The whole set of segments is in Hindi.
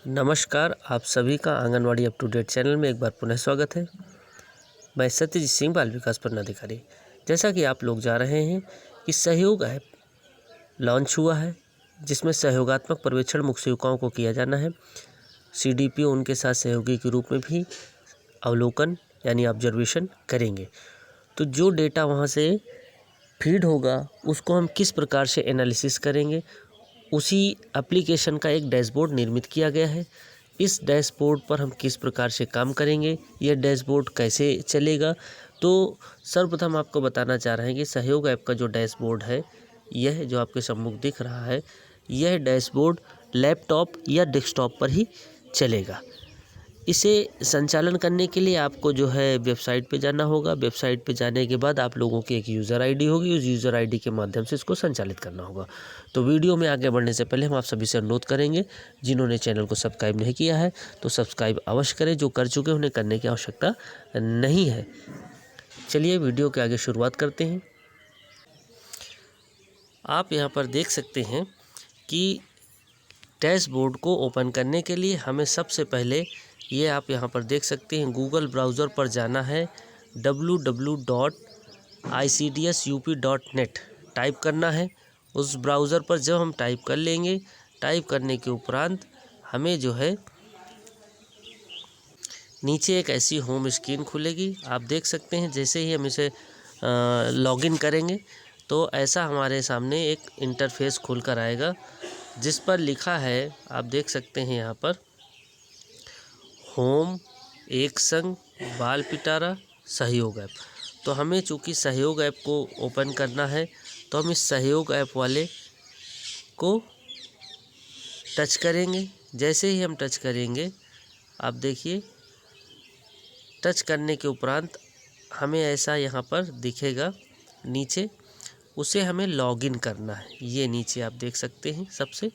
नमस्कार, आप सभी का Anganwadi up to date channel में एक बार पुनः स्वागत है। मैं सत्यजीत सिंह, बाल विकास पदाधिकारी। जैसा कि आप लोग जा रहे हैं कि सहयोग ऐप लॉन्च हुआ है, जिसमें सहयोगात्मक पर्यवेक्षण मुख्य सेविकाओं को किया जाना है। सीडीपीओ उनके साथ सहयोगी के रूप में भी अवलोकन यानी ऑब्जर्वेशन करेंगे। तो जो डेटा वहाँ से फीड होगा उसको हम किस प्रकार से एनालिसिस करेंगे, उसी एप्लीकेशन का एक डैशबोर्ड निर्मित किया गया है। इस डैशबोर्ड पर हम किस प्रकार से काम करेंगे, यह डैशबोर्ड कैसे चलेगा, तो सर्वप्रथम आपको बताना चाह रहे हैं कि सहयोग ऐप का जो डैशबोर्ड है, यह जो आपके सम्मुख दिख रहा है, यह डैशबोर्ड लैपटॉप या डेस्कटॉप पर ही चलेगा। इसे संचालन करने के लिए आपको जो है वेबसाइट पे जाना होगा। वेबसाइट पे जाने के बाद आप लोगों की एक यूज़र आईडी होगी, उस यूज़र आईडी के माध्यम से इसको संचालित करना होगा। तो वीडियो में आगे बढ़ने से पहले हम आप सभी से अनुरोध करेंगे, जिन्होंने चैनल को सब्सक्राइब नहीं किया है तो सब्सक्राइब अवश्य करें, जो कर चुके उन्हें करने की आवश्यकता नहीं है। चलिए वीडियो के आगे शुरुआत करते हैं। आप यहाँ पर देख सकते हैं कि डैशबोर्ड को ओपन करने के लिए हमें सबसे पहले ये आप यहाँ पर देख सकते हैं, गूगल ब्राउज़र पर जाना है। www.icdsup.net टाइप करना है। उस ब्राउज़र पर जब हम टाइप कर लेंगे, टाइप करने के उपरांत हमें जो है नीचे एक ऐसी होम स्क्रीन खुलेगी। आप देख सकते हैं जैसे ही हम इसे लॉगिन करेंगे तो ऐसा हमारे सामने एक इंटरफेस खुल कर आएगा, जिस पर लिखा है, आप देख सकते हैं यहाँ पर, होम, एक संग, बाल पिटारा, सहयोग ऐप। तो हमें चूँकि सहयोग ऐप को ओपन करना है तो हम इस सहयोग ऐप वाले को टच करेंगे। जैसे ही हम टच करेंगे, आप देखिए, टच करने के उपरांत हमें ऐसा यहाँ पर दिखेगा नीचे, उसे हमें लॉगिन करना है। ये नीचे आप देख सकते हैं सबसे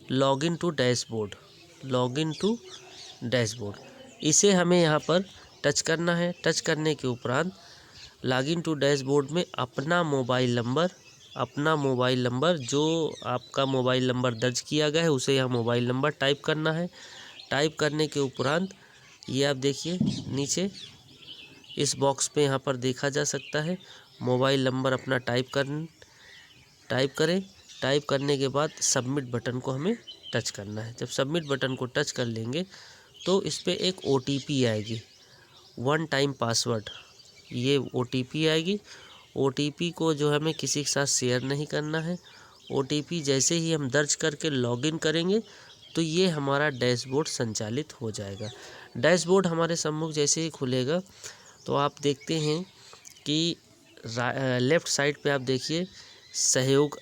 login to dashboard, login to dashboard, इसे हमें यहाँ पर टच करना है। टच करने के उपरांत लॉगिन टू डैशबोर्ड में अपना मोबाइल नंबर जो आपका मोबाइल नंबर दर्ज किया गया है, उसे यहाँ मोबाइल नंबर टाइप करना है। टाइप करने के उपरांत ये आप देखिए नीचे इस बॉक्स पे यहाँ पर देखा जा सकता है, मोबाइल नंबर अपना टाइप करें। टाइप करने के बाद सबमिट बटन को हमें टच करना है। जब सबमिट बटन को टच कर लेंगे तो इस पर एक OTP आएगी, वन टाइम पासवर्ड, ये OTP आएगी। OTP को जो हमें किसी के साथ शेयर नहीं करना है। OTP जैसे ही हम दर्ज करके लॉगिन करेंगे तो ये हमारा डैशबोर्ड संचालित हो जाएगा। डैशबोर्ड हमारे सम्मुख जैसे ही खुलेगा तो आप देखते हैं कि लेफ़्ट साइड पे आप देखिए सहयोग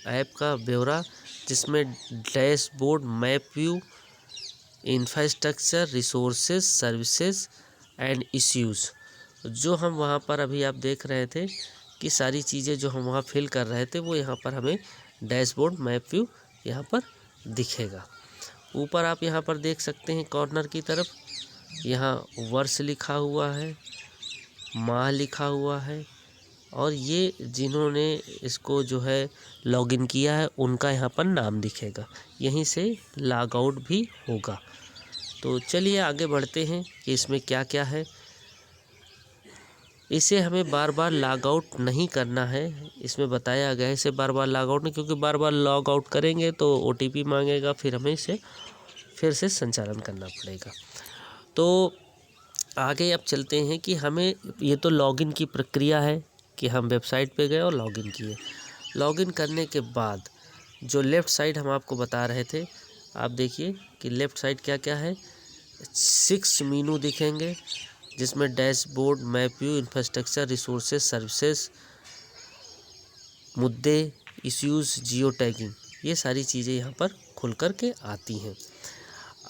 ऐप का ब्यौरा, जिसमें dashboard, map view, infrastructure, resources, services and issues, जो हम वहाँ पर अभी आप देख रहे थे कि सारी चीज़ें जो हम वहाँ फिल कर रहे थे, वो यहाँ पर हमें डैशबोर्ड, मैप व्यू यहाँ पर दिखेगा। ऊपर आप यहाँ पर देख सकते हैं कॉर्नर की तरफ, यहाँ वर्ष लिखा हुआ है, माह लिखा हुआ है, और ये जिन्होंने इसको जो है लॉगिन किया है उनका यहाँ पर नाम दिखेगा। यहीं से लॉग आउट भी होगा। तो चलिए आगे बढ़ते हैं कि इसमें क्या क्या है। इसे हमें बार बार लॉग आउट नहीं करना है, इसमें बताया गया है इसे बार बार लॉग आउट नहीं, क्योंकि बार बार लॉग आउट करेंगे तो OTP मांगेगा, फिर हमें इसे फिर से संचालन करना पड़ेगा। तो आगे अब चलते हैं कि हमें, ये तो लॉगिन की प्रक्रिया है कि हम वेबसाइट पे गए और लॉगिन किए। लॉगिन करने के बाद जो लेफ़्ट साइड हम आपको बता रहे थे, आप देखिए कि लेफ़्ट साइड क्या क्या है, 6 मीनू दिखेंगे, जिसमें dashboard, map view, infrastructure, resources, services, मुद्दे, इश्यूज़, जियो टैगिंग, ये सारी चीज़ें यहाँ पर खुल कर के आती हैं।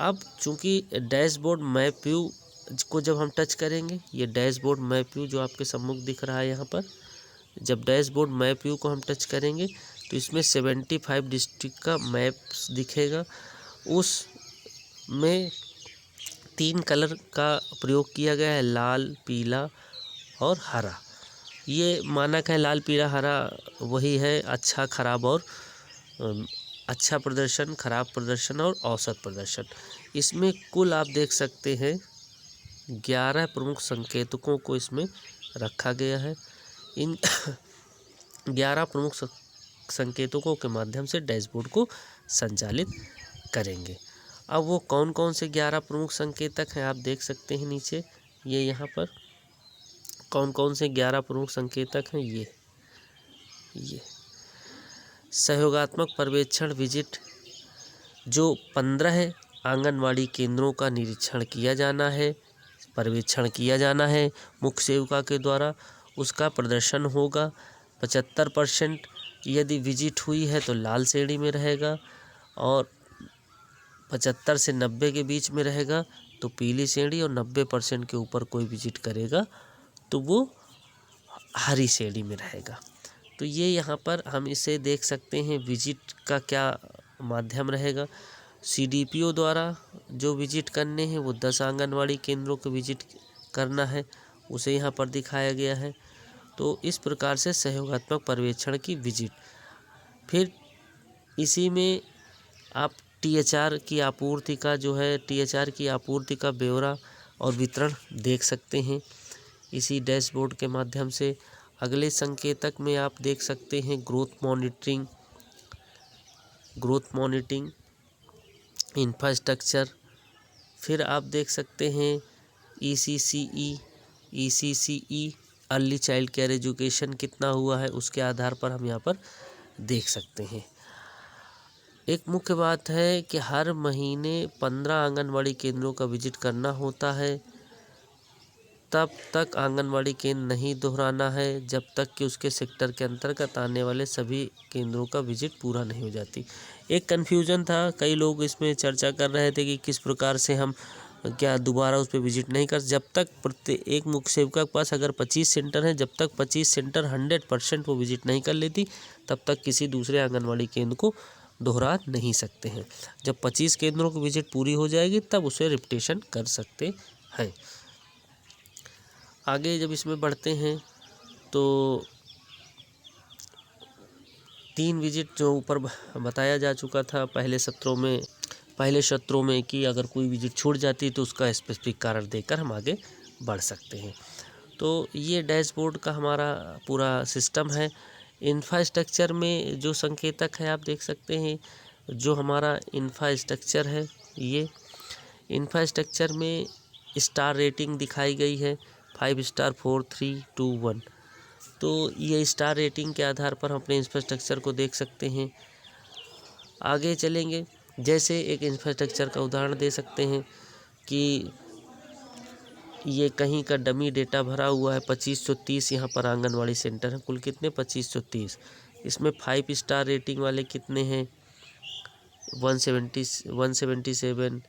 अब चूँकि डैशबोर्ड, मैप व्यू को जब हम टच करेंगे, ये डैशबोर्ड, मैप व्यू जो आपके सम्मुख दिख रहा है यहाँ पर, जब डैशबोर्ड, मैप व्यू को हम टच करेंगे तो इसमें 75 डिस्ट्रिक्ट का मैप दिखेगा। उसमें 3 कलर का प्रयोग किया गया है, लाल, पीला और हरा। ये मानक है, लाल, पीला, हरा वही है अच्छा, खराब और अच्छा प्रदर्शन, खराब प्रदर्शन और औसत प्रदर्शन। इसमें कुल आप देख सकते हैं 11 प्रमुख संकेतकों को इसमें रखा गया है। इन 11 प्रमुख संकेतकों के माध्यम से डैशबोर्ड को संचालित करेंगे। अब वो कौन कौन से 11 प्रमुख संकेतक हैं आप देख सकते हैं नीचे, ये यहाँ पर कौन कौन से 11 प्रमुख संकेतक हैं। ये सहयोगात्मक पर्यवेक्षण विजिट, जो 15 आंगनवाड़ी केंद्रों का निरीक्षण किया जाना है, पर्यवेक्षण किया जाना है मुख्य सेविका के द्वारा, उसका प्रदर्शन होगा 75%। यदि विजिट हुई है तो लाल श्रेणी में रहेगा, और 75 से 90 के बीच में रहेगा तो पीली श्रेणी, और 90% के ऊपर कोई विजिट करेगा तो वो हरी श्रेणी में रहेगा। तो ये यहाँ पर हम इसे देख सकते हैं। विजिट का क्या माध्यम रहेगा, CDPO द्वारा जो विजिट करने हैं वो 10 आंगनवाड़ी केंद्रों को विजिट करना है, उसे यहाँ पर दिखाया गया है। तो इस प्रकार से सहयोगात्मक पर्यवेक्षण की विजिट। फिर इसी में आप THR की आपूर्ति का जो है THR की आपूर्ति का ब्यौरा और वितरण देख सकते हैं इसी डैशबोर्ड के माध्यम से। अगले संकेतक में आप देख सकते हैं ग्रोथ मॉनिटरिंग इंफ्रास्ट्रक्चर। फिर आप देख सकते हैं ECCE early child care education कितना हुआ है, उसके आधार पर हम यहाँ पर देख सकते हैं। एक मुख्य बात है कि हर महीने 15 आंगनवाड़ी केंद्रों का विजिट करना होता है। तब तक आंगनवाड़ी केंद्र नहीं दोहराना है जब तक कि उसके सेक्टर के अंतर्गत आने वाले सभी केंद्रों का विजिट पूरा नहीं हो जाती। एक कन्फ्यूजन था, कई लोग इसमें चर्चा कर रहे थे कि किस प्रकार से हम क्या दोबारा उस पर विजिट नहीं कर। जब तक प्रत्येक मुख्य सेविका के पास अगर 25 सेंटर हैं, जब तक 25 सेंटर 100% वो विजिट नहीं कर लेती, तब तक किसी दूसरे आंगनवाड़ी केंद्र को दोहरा नहीं सकते हैं। जब 25 केंद्रों की विजिट पूरी हो जाएगी तब उसे रिपीटेशन कर सकते हैं। आगे जब इसमें बढ़ते हैं तो 3 विजिट जो ऊपर बताया जा चुका था पहले सत्रों में कि अगर कोई विजिट छूट जाती तो उसका स्पेसिफिक कारण देकर हम आगे बढ़ सकते हैं। तो ये डैशबोर्ड का हमारा पूरा सिस्टम है। इंफ्रास्ट्रक्चर में जो संकेतक है आप देख सकते हैं, जो हमारा इंफ्रास्ट्रक्चर है, ये इंफ्रास्ट्रक्चर में स्टार रेटिंग दिखाई गई है 5 स्टार 4 3 2 1। तो ये स्टार रेटिंग के आधार पर हम अपने इंफ्रास्ट्रक्चर को देख सकते हैं। आगे चलेंगे, जैसे एक इंफ्रास्ट्रक्चर का उदाहरण दे सकते हैं कि ये कहीं का डमी डेटा भरा हुआ है 2530। यहाँ पर आंगनवाड़ी सेंटर हैं, कुल कितने 2530। इसमें 5 स्टार रेटिंग वाले कितने हैं 177,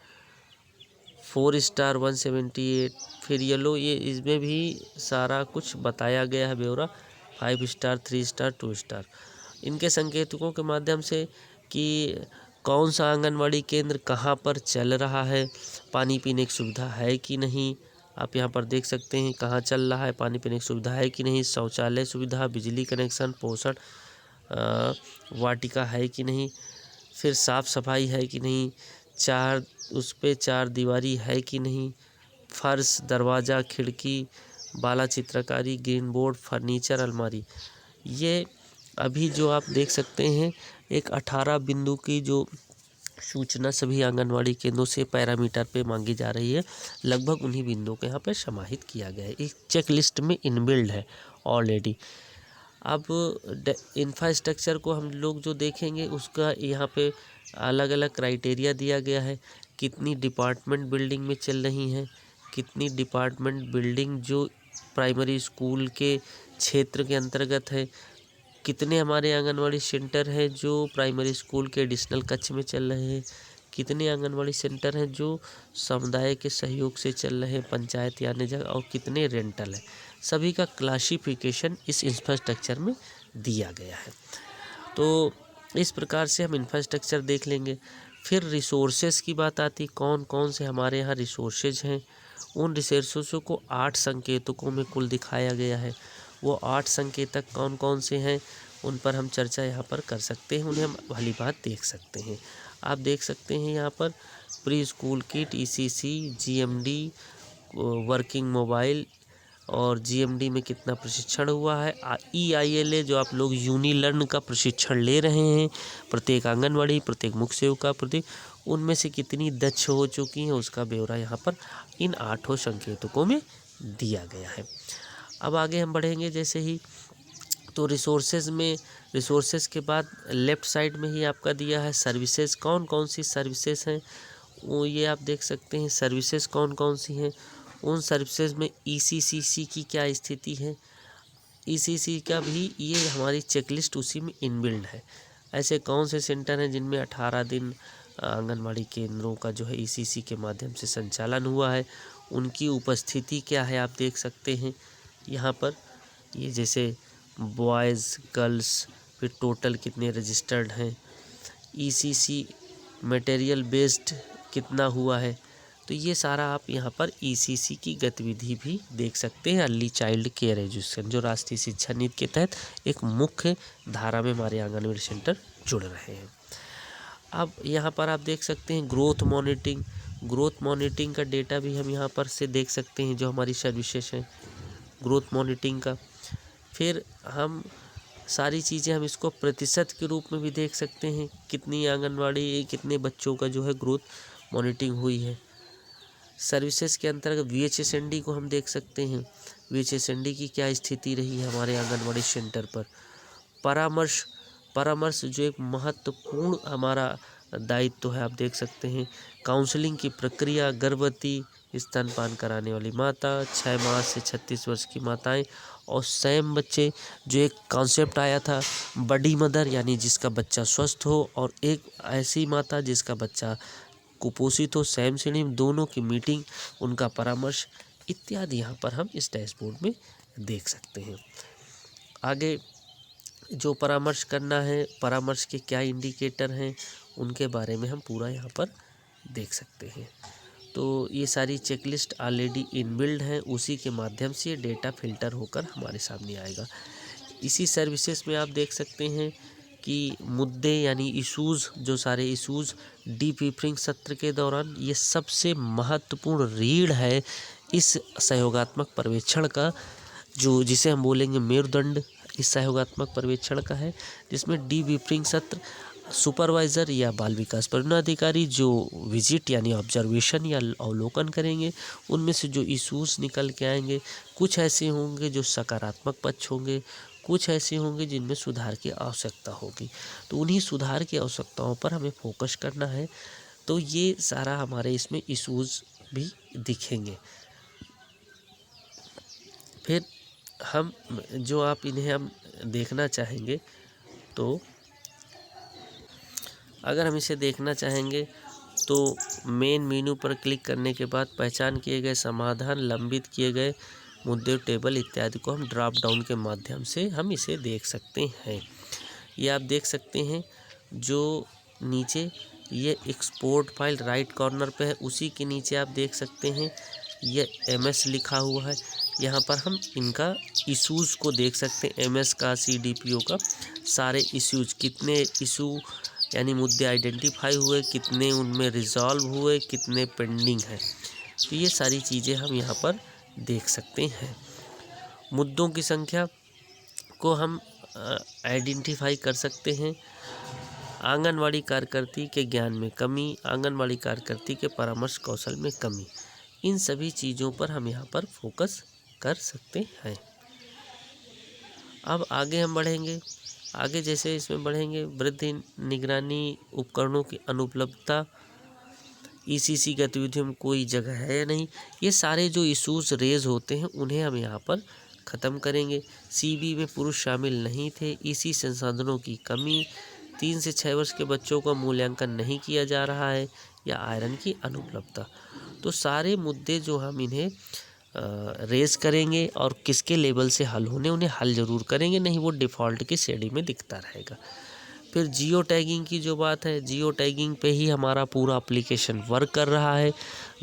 4 स्टार 178। फिर ये इसमें भी सारा कुछ बताया गया है ब्यौरा 5 स्टार 3 स्टार 2 स्टार। इनके संकेतकों के माध्यम से कि कौन सा आंगनवाड़ी केंद्र कहाँ पर चल रहा है, पानी पीने की सुविधा है कि नहीं, आप यहाँ पर देख सकते हैं कहाँ चल रहा है, पानी पीने की सुविधा है कि नहीं, शौचालय सुविधा, बिजली कनेक्शन, पोषण वाटिका है कि नहीं, फिर साफ़ सफाई है कि नहीं, उस पर 4 दीवारी है कि नहीं, फर्श, दरवाज़ा, खिड़की, बाला चित्रकारी, ग्रीन बोर्ड, फर्नीचर, अलमारी। ये अभी जो आप देख सकते हैं एक 18 बिंदु की जो सूचना सभी आंगनवाड़ी केंद्रों से पैरामीटर पे मांगी जा रही है, लगभग उन्हीं बिंदुओं को यहाँ पे समाहित किया गया है। एक चेक लिस्ट में इनबिल्ड है ऑलरेडी। अब इंफ्रास्ट्रक्चर को हम लोग जो देखेंगे उसका यहाँ पे अलग अलग क्राइटेरिया दिया गया है। कितनी डिपार्टमेंट बिल्डिंग में चल रही हैं, कितनी डिपार्टमेंट बिल्डिंग जो प्राइमरी स्कूल के क्षेत्र के अंतर्गत है, कितने हमारे आंगनवाड़ी सेंटर हैं जो प्राइमरी स्कूल के एडिशनल कक्ष में चल रहे हैं, कितने आंगनवाड़ी सेंटर हैं जो समुदाय के सहयोग से चल रहे हैं पंचायत या अन्य जगह, और कितने रेंटल हैं। सभी का क्लासिफिकेशन इस इंफ्रास्ट्रक्चर में दिया गया है। तो इस प्रकार से हम इंफ्रास्ट्रक्चर देख लेंगे। फिर रिसोर्सेज की बात आती, कौन कौन से हमारे यहाँ रिसोर्सेज हैं। उन रिसोर्सों को 8 संकेतकों में कुल दिखाया गया है। वो 8 संकेतक कौन कौन से हैं उन पर हम चर्चा यहाँ पर कर सकते हैं, उन्हें हम भली बात देख सकते हैं। आप देख सकते हैं यहाँ पर pre school kit, ECC, GMD, working mobile और GMD में कितना प्रशिक्षण हुआ है। EILA जो आप लोग यूनिलर्न का प्रशिक्षण ले रहे हैं, प्रत्येक आंगनवाड़ी, प्रत्येक मुख्य सेविका, प्रत्येक उनमें से कितनी दक्ष हो चुकी हैं, उसका ब्यौरा यहाँ पर इन 8 संकेतकों में दिया गया है। अब आगे हम बढ़ेंगे जैसे ही, तो रिसोर्सेज के बाद लेफ़्ट साइड में ही आपका दिया है सर्विसेज, कौन कौन सी सर्विसेज हैं वो ये आप देख सकते हैं। सर्विसेज कौन कौन सी हैं, उन सर्विसेज में ECCC की क्या स्थिति है, ECC का भी ये हमारी चेकलिस्ट उसी में इनबिल्ड है। ऐसे कौन से सेंटर हैं जिनमें 18 दिन आंगनवाड़ी केंद्रों का जो है ECC के माध्यम से संचालन हुआ है, उनकी उपस्थिति क्या है आप देख सकते हैं यहाँ पर। ये जैसे बॉयज़, गर्ल्स, फिर टोटल कितने रजिस्टर्ड हैं, ECC मटेरियल बेस्ड कितना हुआ है, तो ये सारा आप यहाँ पर ECC की गतिविधि भी देख सकते हैं। अर्ली चाइल्ड केयर एजुकेशन जो राष्ट्रीय शिक्षा नीति के तहत एक मुख्य धारा में हमारे आंगनवाड़ी सेंटर जुड़ रहे हैं। अब यहाँ पर आप देख सकते हैं ग्रोथ मॉनिटरिंग का डेटा भी हम यहाँ पर से देख सकते हैं, जो हमारी सर्विसेज हैं ग्रोथ मॉनिटरिंग का। फिर हम सारी चीज़ें हम इसको प्रतिशत के रूप में भी देख सकते हैं, कितनी आंगनवाड़ी, कितने बच्चों का जो है ग्रोथ मॉनिटरिंग हुई है। सर्विसेज के अंतर्गत VHSND को हम देख सकते हैं, VHSND की क्या स्थिति रही है हमारे आंगनवाड़ी सेंटर पर। परामर्श जो एक महत्वपूर्ण हमारा दायित्व है, आप देख सकते हैं। काउंसलिंग की प्रक्रिया, गर्भवती, स्तनपान कराने वाली माता, 6 माह से 36 वर्ष की माताएं और सैम बच्चे, जो एक कॉन्सेप्ट आया था बड़ी मदर यानी जिसका बच्चा स्वस्थ हो, और एक ऐसी माता जिसका बच्चा कुपोषित हो, सैम श्रेणी में, दोनों की मीटिंग, उनका परामर्श इत्यादि यहाँ पर हम इस डैशबोर्ड में देख सकते हैं। आगे जो परामर्श करना है, परामर्श के क्या इंडिकेटर हैं, उनके बारे में हम पूरा यहाँ पर देख सकते हैं। तो ये सारी चेकलिस्ट ऑलरेडी इनबिल्ड हैं, उसी के माध्यम से ये डेटा फिल्टर होकर हमारे सामने आएगा। इसी सर्विसेज में आप देख सकते हैं कि मुद्दे यानी इश्यूज़, जो सारे इश्यूज़ डीब्रीफिंग सत्र के दौरान, ये सबसे महत्वपूर्ण रीढ़ है इस सहयोगात्मक पर्यवेक्षण का, जो जिसे हम बोलेंगे मेरुदंड इस सहयोगात्मक पर्यवेक्षण का है, जिसमें डीब्रीफिंग सत्र सुपरवाइज़र या बाल विकास परियोजना जो विजिट यानी ऑब्जर्वेशन या अवलोकन करेंगे, उनमें से जो इश्यूज़ निकल के आएंगे, कुछ ऐसे होंगे जो सकारात्मक पक्ष होंगे, कुछ ऐसे होंगे जिनमें सुधार की आवश्यकता होगी। तो उन्हीं सुधार की आवश्यकताओं पर हमें फोकस करना है। तो ये सारा हमारे इसमें इश्यूज़ भी दिखेंगे। फिर हम जो आप इन्हें हम देखना चाहेंगे, तो अगर हम इसे देखना चाहेंगे तो मेन मेनू पर क्लिक करने के बाद पहचान किए गए समाधान, लंबित किए गए मुद्दे, टेबल इत्यादि को हम ड्रॉप डाउन के माध्यम से हम इसे देख सकते हैं। ये आप देख सकते हैं जो नीचे ये एक्सपोर्ट फाइल राइट कॉर्नर पे है, उसी के नीचे आप देख सकते हैं ये MS लिखा हुआ है। यहाँ पर हम इनका इश्यूज़ को देख सकते हैं, MS का, CDPO का, सारे इश्यूज़, कितने इशू यानी मुद्दे आइडेंटिफाई हुए, कितने उनमें रिजॉल्व हुए, कितने पेंडिंग हैं। तो ये सारी चीज़ें हम यहाँ पर देख सकते हैं। मुद्दों की संख्या को हम आइडेंटिफाई कर सकते हैं। आंगनवाड़ी कार्यकर्ती के ज्ञान में कमी, आंगनवाड़ी कार्यकर्ती के परामर्श कौशल में कमी, इन सभी चीज़ों पर हम यहाँ पर फोकस कर सकते हैं। अब आगे हम बढ़ेंगे, आगे जैसे इसमें बढ़ेंगे, वृद्धि निगरानी उपकरणों की अनुपलब्धता, ECC गतिविधियों में कोई जगह है या नहीं, ये सारे जो इश्यूज रेज होते हैं उन्हें हम यहाँ पर ख़त्म करेंगे। CB में पुरुष शामिल नहीं थे, EC संसाधनों की कमी, 3 से 6 वर्ष के बच्चों का मूल्यांकन नहीं किया जा रहा है, या आयरन की अनुपलब्धता। तो सारे मुद्दे जो हम इन्हें रेज करेंगे और किसके लेवल से हल होने, उन्हें हल ज़रूर करेंगे, नहीं वो डिफ़ॉल्ट की श्रेणी में दिखता रहेगा। फिर जियो टैगिंग की जो बात है, जियो टैगिंग पे ही हमारा पूरा एप्लीकेशन वर्क कर रहा है।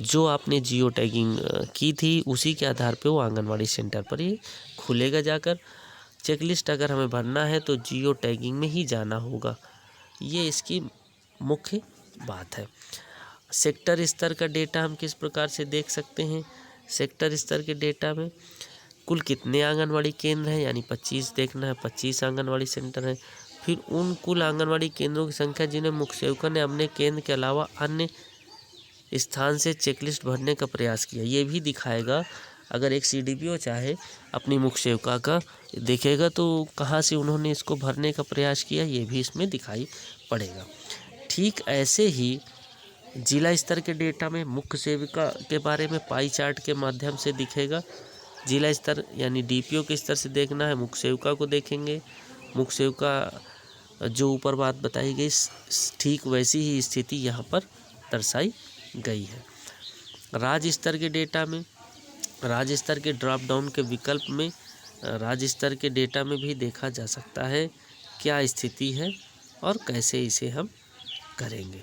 जो आपने जियो टैगिंग की थी उसी के आधार पे वो आंगनवाड़ी सेंटर पर ही खुलेगा जाकर। चेकलिस्ट अगर हमें भरना है तो जियो टैगिंग में ही जाना होगा। ये इसकी मुख्य बात है। सेक्टर स्तर का डेटा हम किस प्रकार से देख सकते हैं। सेक्टर स्तर के डेटा में कुल कितने आंगनवाड़ी केंद्र हैं, यानी 25 देखना है, 25 आंगनवाड़ी सेंटर हैं। फिर उन कुल आंगनवाड़ी केंद्रों की संख्या जिन्हें मुख्य सेविका ने अपने केंद्र के अलावा अन्य स्थान से चेकलिस्ट भरने का प्रयास किया, ये भी दिखाएगा। अगर एक CDPO चाहे अपनी मुख्य सेविका का देखेगा तो कहाँ से उन्होंने इसको भरने का प्रयास किया, ये भी इसमें दिखाई पड़ेगा। ठीक ऐसे ही जिला स्तर के डेटा में मुख्य सेविका के बारे में पाई चार्ट के माध्यम से दिखेगा। जिला स्तर यानी DPO के स्तर से देखना है, मुख्य सेविका को देखेंगे। मुख्य सेविका जो ऊपर बात बताई गई ठीक वैसी ही स्थिति यहाँ पर दर्शाई गई है। राज्य स्तर के डेटा में, राज्य स्तर के ड्रॉप डाउन के विकल्प में राज्य स्तर के डेटा में भी देखा जा सकता है क्या स्थिति है और कैसे इसे हम करेंगे।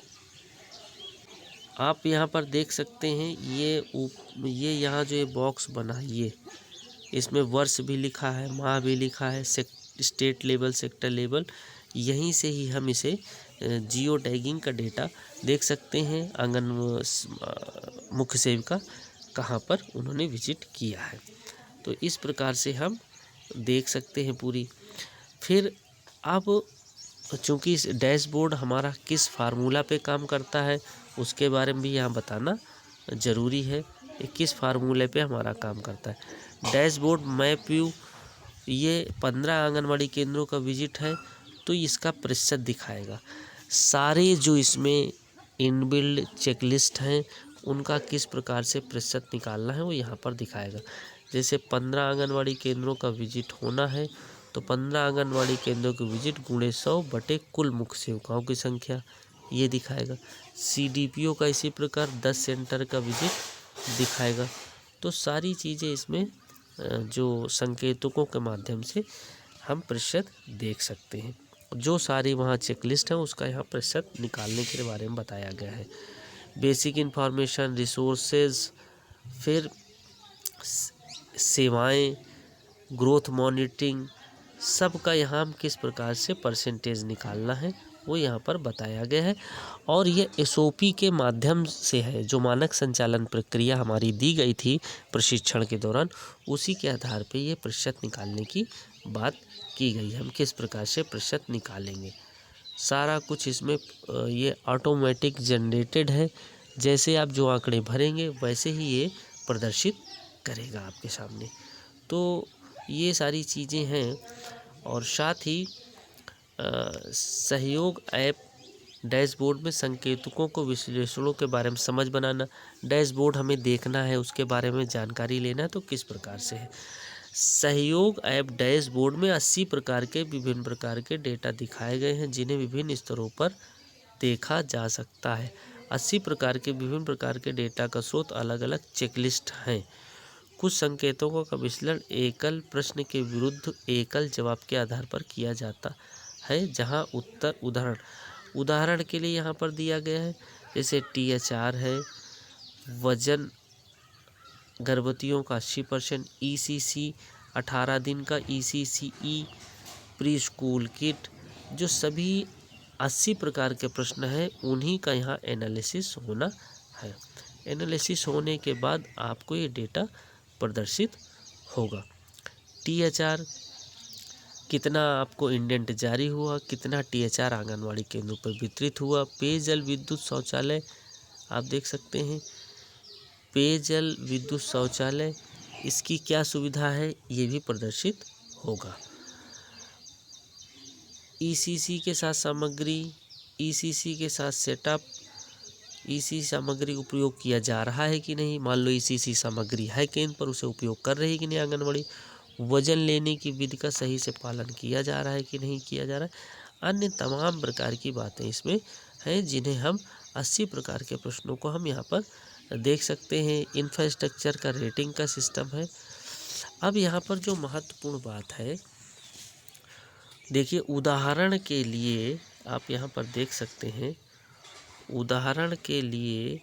आप यहाँ पर देख सकते हैं ये यहाँ जो ये बॉक्स बना है, ये इसमें वर्ष भी लिखा है, माह भी लिखा है, स्टेट लेवल, सेक्टर लेवल। यहीं से ही हम इसे जियो टैगिंग का डेटा देख सकते हैं। आंगन मुख्य सेविका कहाँ पर उन्होंने विजिट किया है, तो इस प्रकार से हम देख सकते हैं पूरी। फिर अब चूँकि इस डैशबोर्ड हमारा किस फार्मूला पे काम करता है उसके बारे में भी यहाँ बताना ज़रूरी है। ये किस फार्मूले पे हमारा काम करता है। डैशबोर्ड मैप व्यू, ये 15 आंगनवाड़ी केंद्रों का विजिट है तो इसका प्रतिशत दिखाएगा। सारे जो इसमें इनबिल्ड चेकलिस्ट हैं उनका किस प्रकार से प्रतिशत निकालना है वो यहाँ पर दिखाएगा। जैसे 15 आंगनवाड़ी केंद्रों का विजिट होना है तो 15 आंगनवाड़ी केंद्रों की विजिट गुणे 100 बटे कुल मुख्य सेविकाओं की संख्या, ये दिखाएगा। CDPO का इसी प्रकार 10 सेंटर का विजिट दिखाएगा। तो सारी चीज़ें इसमें जो संकेतकों के माध्यम से हम प्रतिशत देख सकते हैं। जो सारी वहाँ चेकलिस्ट है उसका यहाँ प्रतिशत निकालने के बारे में बताया गया है। बेसिक इन्फॉर्मेशन, रिसोर्सेज, फिर सेवाएं, ग्रोथ मॉनिटरिंग, सब का यहाँ हम किस प्रकार से परसेंटेज निकालना है वो यहाँ पर बताया गया है। और ये SOP के माध्यम से है, जो मानक संचालन प्रक्रिया हमारी दी गई थी प्रशिक्षण के दौरान, उसी के आधार पे ये प्रतिशत निकालने की बात की गई है। हम किस प्रकार से प्रतिशत निकालेंगे, सारा कुछ इसमें ये ऑटोमेटिक जनरेटेड है। जैसे आप जो आंकड़े भरेंगे वैसे ही ये प्रदर्शित करेगा आपके सामने। तो ये सारी चीज़ें हैं। और साथ ही सहयोग ऐप डैशबोर्ड में संकेतकों को विश्लेषणों के बारे में समझ बनाना। डैशबोर्ड हमें देखना है, उसके बारे में जानकारी लेना है तो किस प्रकार से है। सहयोग ऐप डैशबोर्ड में 80 प्रकार के विभिन्न प्रकार के डेटा दिखाए गए हैं जिन्हें विभिन्न स्तरों पर देखा जा सकता है। 80 प्रकार के विभिन्न प्रकार के डेटा का स्रोत अलग अलग चेकलिस्ट हैं। कुछ संकेतकों का विश्लेषण एकल प्रश्न के विरुद्ध एकल जवाब के आधार पर किया जाता है, जहां उत्तर उदाहरण के लिए यहाँ पर दिया गया है। जैसे THR है, वजन गर्भवतियों का 80%, ECC 18 दिन का ECCE, प्री स्कूल किट, जो सभी 80 प्रकार के प्रश्न हैं उन्हीं का यहाँ एनालिसिस होना है। एनालिसिस होने के बाद आपको ये डेटा प्रदर्शित होगा। THR कितना आपको इंडेंट जारी हुआ, कितना THR आंगनवाड़ी केंद्रों पर वितरित हुआ। पेयजल विद्युत शौचालय आप देख सकते हैं, पेयजल विद्युत शौचालय इसकी क्या सुविधा है ये भी प्रदर्शित होगा। ECC के साथ सामग्री, ECC के साथ सेटअप, ECC सामग्री उपयोग किया जा रहा है कि नहीं। मान लो ECC सामग्री है केंद्र पर, उसे उपयोग कर रही है कि नहीं आंगनवाड़ी। वजन लेने की विधि का सही से पालन किया जा रहा है कि नहीं किया जा रहा है। अन्य तमाम प्रकार की बातें इसमें हैं जिन्हें हम 80 प्रकार के प्रश्नों को हम यहाँ पर देख सकते हैं। इंफ्रास्ट्रक्चर का रेटिंग का सिस्टम है। अब यहाँ पर जो महत्वपूर्ण बात है, देखिए उदाहरण के लिए आप यहाँ पर देख सकते हैं, उदाहरण के लिए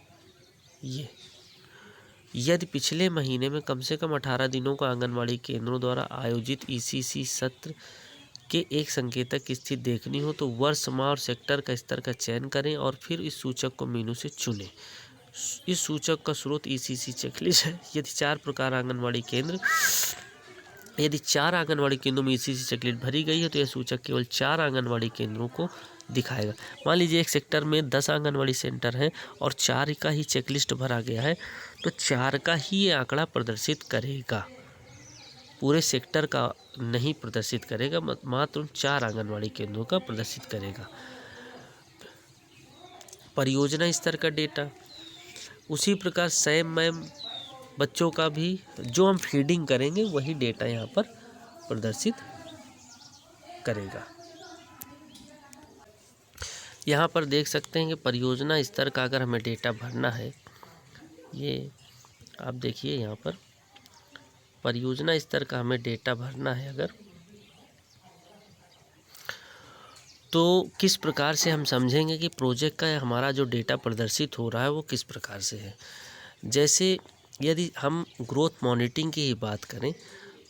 यदि पिछले महीने में कम से कम 18 दिनों का आंगनवाड़ी केंद्रों द्वारा आयोजित ईसीसी सत्र के एक संकेतक की स्थिति देखनी हो तो वर्ष, माह और सेक्टर का स्तर का चयन करें और फिर इस सूचक को मेनू से चुनें। इस सूचक का स्रोत ईसीसी चेकलिस्ट है। यदि चार आंगनवाड़ी केंद्रों में ईसीसी चेकलिस्ट भरी गई है तो यह सूचक केवल 4 आंगनवाड़ी केंद्रों को दिखाएगा। मान लीजिए एक सेक्टर में 10 आंगनवाड़ी सेंटर हैं और 4 का ही चेकलिस्ट भरा गया है तो 4 का ही ये आंकड़ा प्रदर्शित करेगा, पूरे सेक्टर का नहीं प्रदर्शित करेगा, मात्र 4 आंगनवाड़ी केंद्रों का प्रदर्शित करेगा। परियोजना स्तर का डेटा उसी प्रकार सैम मैम बच्चों का भी जो हम फीडिंग करेंगे वही डेटा यहाँ पर प्रदर्शित करेगा। यहाँ पर देख सकते हैं कि परियोजना स्तर का अगर हमें डेटा भरना है, ये आप देखिए यहाँ पर परियोजना स्तर का हमें डेटा भरना है अगर, तो किस प्रकार से हम समझेंगे कि प्रोजेक्ट का हमारा जो डेटा प्रदर्शित हो रहा है वो किस प्रकार से है। जैसे यदि हम ग्रोथ मॉनिटरिंग की ही बात करें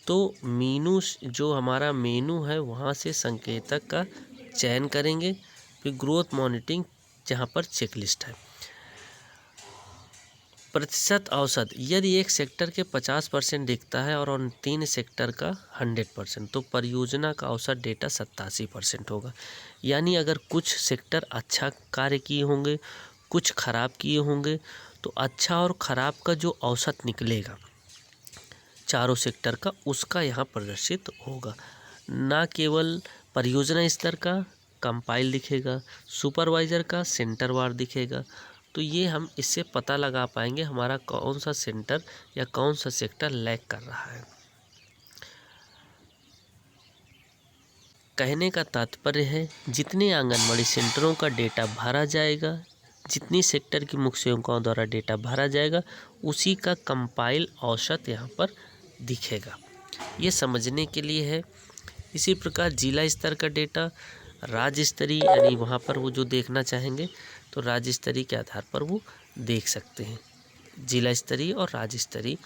तो मेनू, जो हमारा मेनू है वहाँ से संकेतक का चयन करेंगे, फिर ग्रोथ मॉनिटरिंग जहाँ पर चेकलिस्ट है। प्रतिशत औसत, यदि एक सेक्टर के 50% दिखता है और 3 सेक्टर का 100%, तो परियोजना का औसत डेटा 87% होगा। यानी अगर कुछ सेक्टर अच्छा कार्य किए होंगे, कुछ खराब किए होंगे, तो अच्छा और खराब का जो औसत निकलेगा चारों सेक्टर का, उसका यहाँ प्रदर्शित होगा। ना केवल परियोजना स्तर का कंपाइल दिखेगा, सुपरवाइज़र का सेंटर वार दिखेगा। तो ये हम इससे पता लगा पाएंगे हमारा कौन सा सेंटर या कौन सा सेक्टर लैग कर रहा है। कहने का तात्पर्य है जितने आंगनवाड़ी सेंटरों का डेटा भरा जाएगा, जितनी सेक्टर की मुख्य सेवकों द्वारा डेटा भरा जाएगा, उसी का कंपाइल औसत यहाँ पर दिखेगा। ये समझने के लिए है। इसी प्रकार जिला स्तर का डेटा राज्य स्तरीय, यानी वहाँ पर वो जो देखना चाहेंगे तो राज्य स्तरीय के आधार पर वो देख सकते हैं, जिला स्तरीय और राज्य स्तरीय।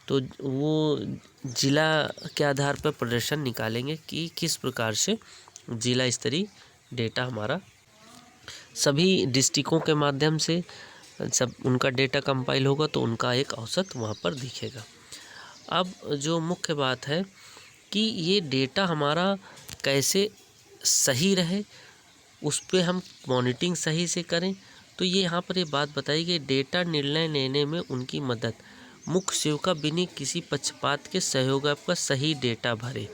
तो वो जिला के आधार पर प्रदर्शन निकालेंगे कि किस प्रकार से जिला स्तरीय डेटा हमारा सभी डिस्ट्रिक्टों के माध्यम से सब उनका डेटा कंपाइल होगा तो उनका एक औसत वहाँ पर दिखेगा। अब जो मुख्य बात है कि ये डेटा हमारा कैसे सही रहे, उस पर हम मॉनिटरिंग सही से करें। तो ये यहाँ पर ये बात बताई गई, डेटा निर्णय लेने में उनकी मदद, मुख्य सेविका बिना किसी पक्षपात के सहयोग आपका सही डेटा भरे।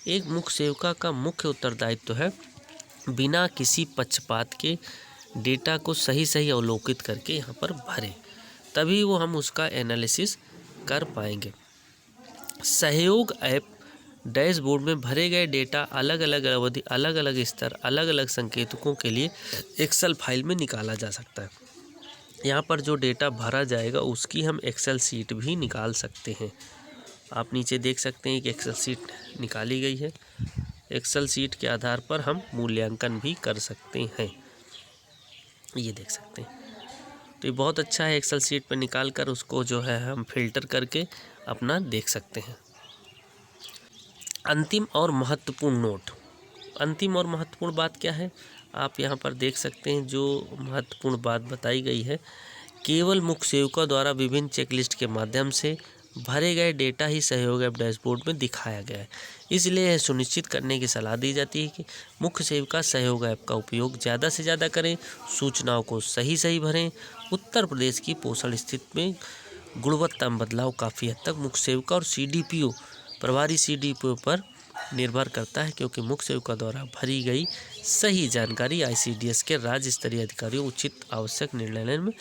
एक मुख्य सेविका का मुख्य उत्तरदायित्व है बिना किसी पक्षपात के डेटा को सही सही अवलोकित करके यहाँ पर भरे, तभी वो हम उसका एनालिसिस कर पाएंगे। सहयोग ऐप डैशबोर्ड में भरे गए डेटा अलग अलग अवधि, अलग अलग स्तर, अलग अलग संकेतकों के लिए एक्सेल फाइल में निकाला जा सकता है। यहाँ पर जो डेटा भरा जाएगा उसकी हम एक्सेल सीट भी निकाल सकते हैं। आप नीचे देख सकते हैं कि एक्सेल सीट निकाली गई है। एक्सेल सीट के आधार पर हम मूल्यांकन भी कर सकते हैं, ये देख सकते हैं। तो ये बहुत अच्छा है, एक्सेल सीट पर निकाल कर उसको जो है हम फिल्टर करके अपना देख सकते हैं। अंतिम और महत्वपूर्ण नोट, अंतिम और महत्वपूर्ण बात क्या है आप यहाँ पर देख सकते हैं। जो महत्वपूर्ण बात बताई गई है, केवल मुख्य सेवकों द्वारा विभिन्न चेकलिस्ट के माध्यम से भरे गए डेटा ही सहयोग ऐप डैशबोर्ड में दिखाया गया है। इसलिए यह सुनिश्चित करने की सलाह दी जाती है कि मुख्य सेविका सहयोग ऐप का उपयोग ज़्यादा से ज़्यादा करें, सूचनाओं को सही सही भरें। उत्तर प्रदेश की पोषण स्थिति में गुणवत्ता में बदलाव काफ़ी हद तक मुख्य सेविका और CDPO, प्रभारी CDPO पर निर्भर करता है, क्योंकि मुख्य सेविका द्वारा भरी गई सही जानकारी ICDS के राज्य स्तरीय अधिकारियों उचित आवश्यक निर्णय लेने में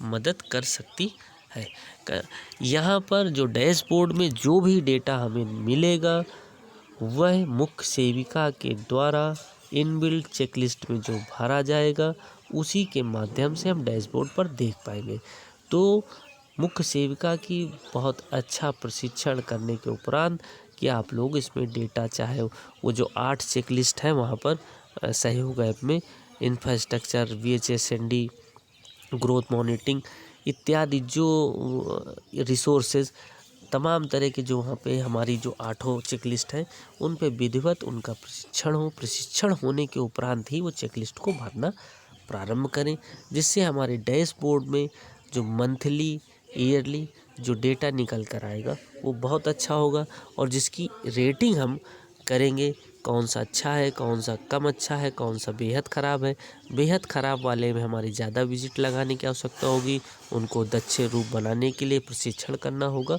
मदद कर सकती है। यहाँ पर जो डैशबोर्ड में जो भी डेटा हमें मिलेगा वह मुख्य सेविका के द्वारा इनबिल्ट चेकलिस्ट में जो भरा जाएगा उसी के माध्यम से हम डैशबोर्ड पर देख पाएंगे। तो मुख्य सेविका की बहुत अच्छा प्रशिक्षण करने के उपरांत कि आप लोग इसमें डेटा, चाहे वो जो 8 चेकलिस्ट है वहाँ पर सहयोग ऐप में इंफ्रास्ट्रक्चर, VHSND, ग्रोथ मॉनिटरिंग, इत्यादि जो रिसोर्सेज, तमाम तरह के जो वहाँ पे हमारी जो 8 चेकलिस्ट हैं उन पे विधिवत उनका प्रशिक्षण हो। प्रशिक्षण होने के उपरांत ही वो चेकलिस्ट को भरना प्रारंभ करें, जिससे हमारे डैशबोर्ड में जो मंथली ईयरली जो डेटा निकल कर आएगा वो बहुत अच्छा होगा, और जिसकी रेटिंग हम करेंगे कौन सा अच्छा है, कौन सा कम अच्छा है, कौन सा बेहद ख़राब है। बेहद ख़राब वाले में हमारी ज़्यादा विजिट लगाने की आवश्यकता होगी, उनको दक्ष रूप बनाने के लिए प्रशिक्षण करना होगा,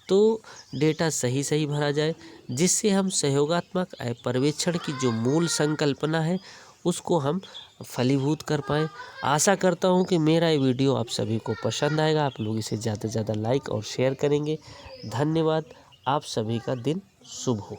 तो डेटा सही भरा जाए, जिससे हम सहयोगात्मक आय पर्यवेक्षण की जो मूल संकल्पना है उसको हम फलीभूत कर पाएँ। आशा करता हूँ कि मेरा ये वीडियो आप सभी को पसंद आएगा। आप लोग इसे ज़्यादा से ज़्यादा लाइक और शेयर करेंगे। धन्यवाद। आप सभी का दिन शुभ हो।